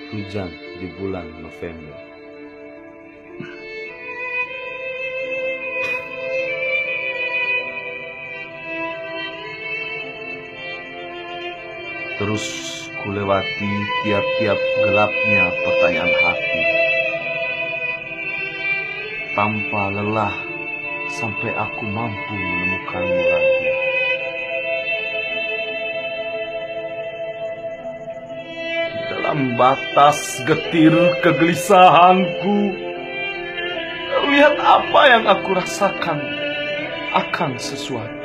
Hujan di bulan November. Terus kulewati tiap-tiap gelapnya pertanyaan hati, tanpa lelah sampai aku mampu menemukanmu lagi. Dalam batas getir kegelisahanku, lihat apa yang aku rasakan akan sesuatu.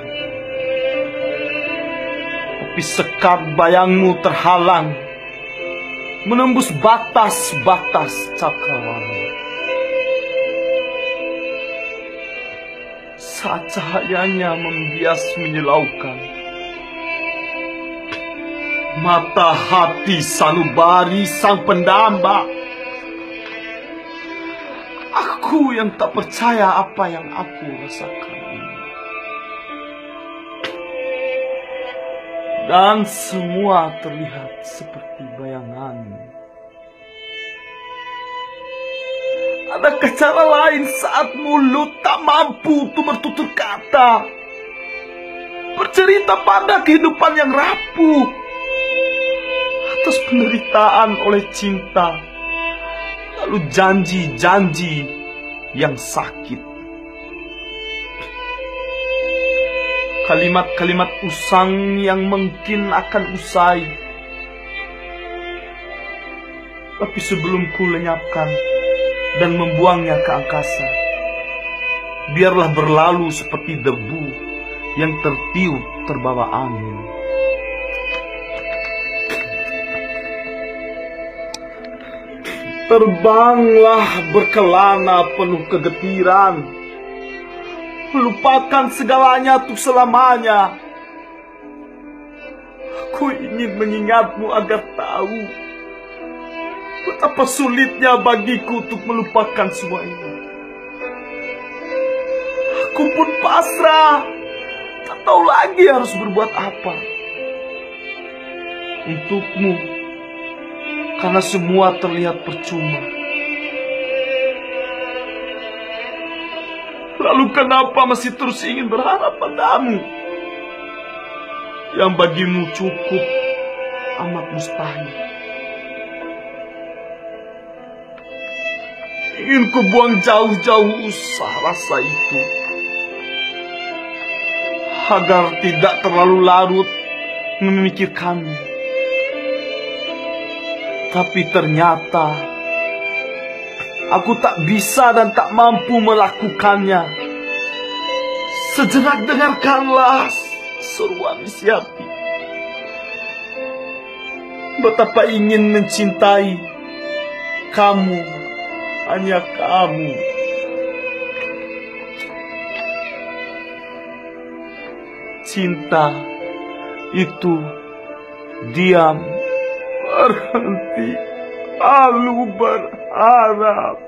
Tapi sekat bayangmu terhalang, menembus batas-batas cakrawala. Saat cahayanya membias menyilaukan, mata hati sanubari sang pendamba. Aku yang tak percaya apa yang aku rasakan ini. Dan semua terlihat seperti bayanganmu. Adakah cara lain saat mulut tak mampu untuk bertutur kata, bercerita pada kehidupan yang rapuh, atas penderitaan oleh cinta, lalu janji-janji yang sakit. Kalimat-kalimat usang yang mungkin akan usai, tapi sebelum ku lenyapkan dan membuangnya ke angkasa, biarlah berlalu seperti debu yang tertiup terbawa angin. Terbanglah berkelana penuh kegetiran, melupakan segalanya untuk selamanya. Aku ingin mengingatmu agar tahu betapa sulitnya bagiku untuk melupakan semua ini. Aku pun pasrah, tak tahu lagi harus berbuat apa untukmu, karena semua terlihat percuma. Lalu kenapa masih terus ingin berharap padamu yang bagimu cukup amat mustahil? Ingin ku buang jauh-jauh usah rasa itu, agar tidak terlalu larut memikirkanmu. Tapi ternyata aku tak bisa dan tak mampu melakukannya. Sejenak dengarkanlah seruan isi hati. Betapa ingin mencintai kamu, hanya kamu. Cinta itu diam, berhenti, lalu berharap.